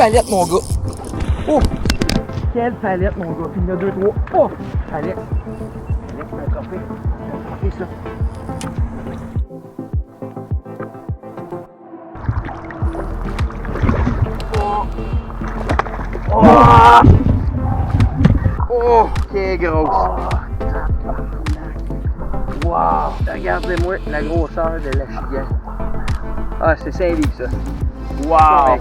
palette, mon gars. Oh! Quelle palette, mon gars. Puis il y en a 2, 3. Oh! Palette. Palette, c'est un trophée. C'est un trophée, ça. Oh! Quelle grosse! Wow! Regardez-moi la grosseur de la chigan. Ah, c'est 5 livres, ça. Wow!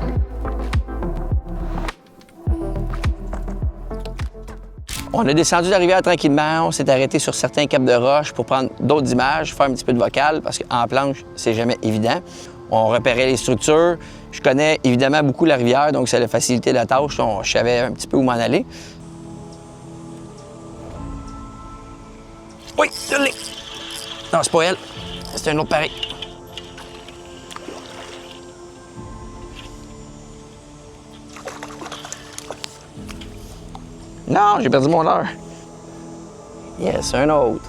On a descendu la rivière tranquillement, on s'est arrêté sur certains caps de roche pour prendre d'autres images, faire un petit peu de vocal, parce qu'en planche, c'est jamais évident. On repérait les structures. Je connais évidemment beaucoup la rivière, donc ça a facilité la tâche. Je savais un petit peu où m'en aller. Oui, je l'ai! Non, c'est pas elle. C'est un autre pareil. Non, j'ai perdu mon leurre. Yes, un autre.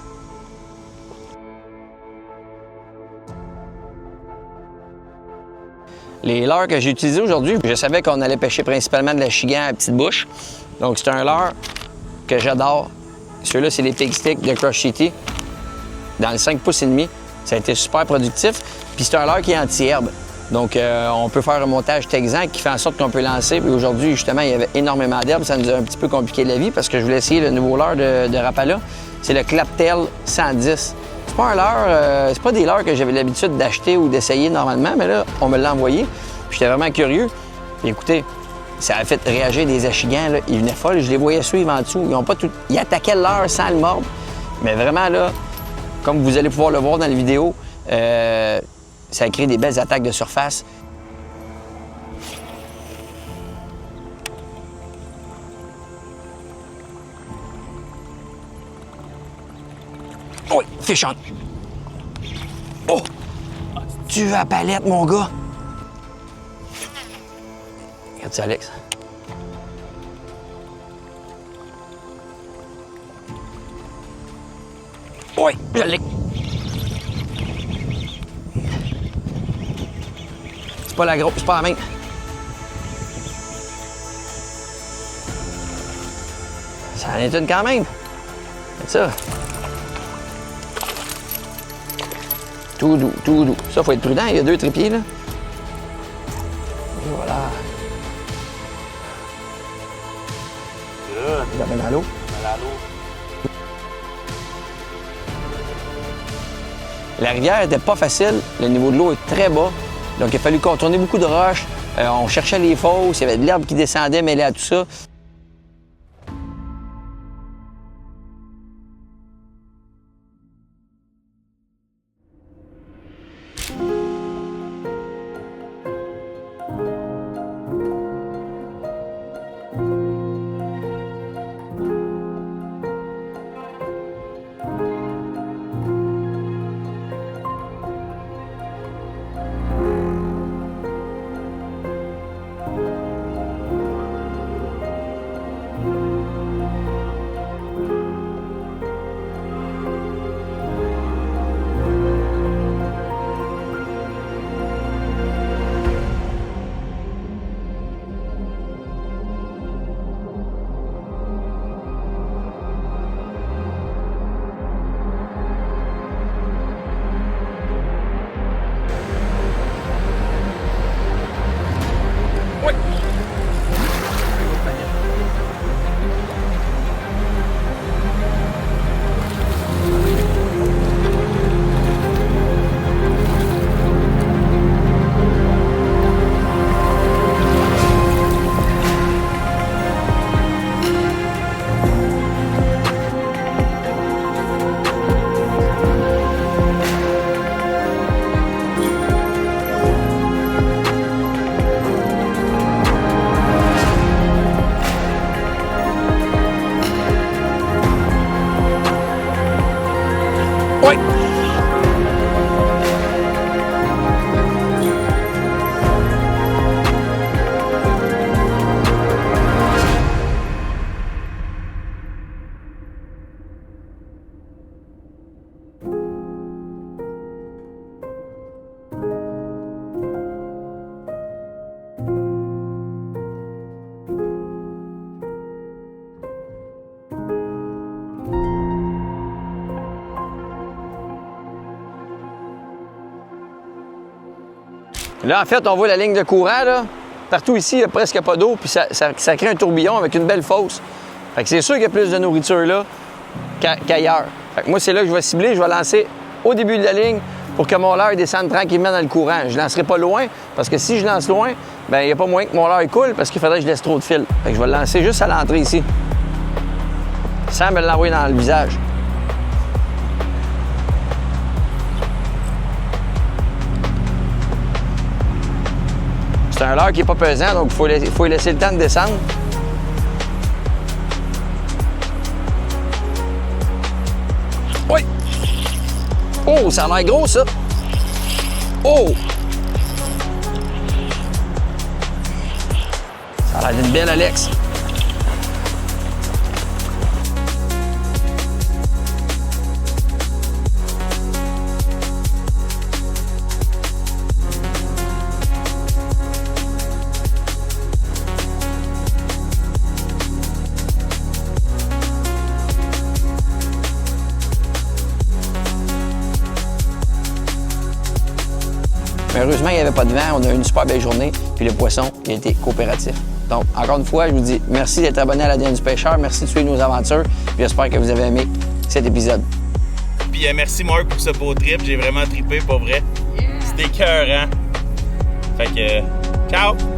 Les leurres que j'ai utilisés aujourd'hui, je savais qu'on allait pêcher principalement de la chigan à petite bouche. Donc, c'est un leurre que j'adore. Ceux-là, c'est les Pig Sticks de Crush City. Dans le 5 pouces et demi, ça a été super productif. Puis c'est un leurre qui est anti-herbe. Donc, on peut faire un montage texan qui fait en sorte qu'on peut lancer. Puis aujourd'hui, justement, il y avait énormément d'herbe. Ça nous a un petit peu compliqué la vie parce que je voulais essayer le nouveau leurre de Rapala. C'est le Claptail 110. C'est pas un leurre, c'est pas des leurres que j'avais l'habitude d'acheter ou d'essayer normalement, mais là, on me l'a envoyé. Puis j'étais vraiment curieux. Puis écoutez, ça a fait réagir des achigans, là. Ils venaient folles. Je les voyais suivre en dessous. Ils attaquaient le leurre sans le mordre. Mais vraiment, là, comme vous allez pouvoir le voir dans la vidéo, ça a créé des belles attaques de surface. Oui, fish on. Oh! Tu vas à palette, mon gars! Regarde ça, Alex. Oui, je l'ai. C'est pas la grosse, c'est pas la même. Ça en est une quand même. C'est ça. Tout doux, tout doux. Ça, faut être prudent, il y a 2 trépieds, là. Et voilà. Il la met dans l'eau. La rivière n'était pas facile, le niveau de l'eau est très bas, donc il a fallu contourner beaucoup de roches. On cherchait les fosses, il y avait de l'herbe qui descendait mêlée à tout ça. Là, en fait, on voit la ligne de courant, là. Partout ici, il n'y a presque pas d'eau, puis ça crée un tourbillon avec une belle fosse. Fait que c'est sûr qu'il y a plus de nourriture là qu'ailleurs. Fait que moi, c'est là que je vais cibler. Je vais lancer au début de la ligne pour que mon leurre descende tranquillement dans le courant. Je ne lancerai pas loin, parce que si je lance loin, bien, il n'y a pas moyen que mon leurre coule, parce qu'il faudrait que je laisse trop de fil. Fait que je vais le lancer juste à l'entrée ici, sans me l'envoyer dans le visage. C'est un leurre qui n'est pas pesant, donc il faut laisser le temps de descendre. Oui! Oh, ça a l'air gros, ça! Oh! Ça a l'air d'une belle Alex. Heureusement, il n'y avait pas de vent. On a eu une super belle journée. Puis le poisson, il a été coopératif. Donc, encore une fois, je vous dis merci d'être abonné à l'ADN du pêcheur. Merci de suivre nos aventures. Puis j'espère que vous avez aimé cet épisode. Puis merci Marc pour ce beau trip. J'ai vraiment trippé, pour vrai. C'était écœurant. Fait que, ciao!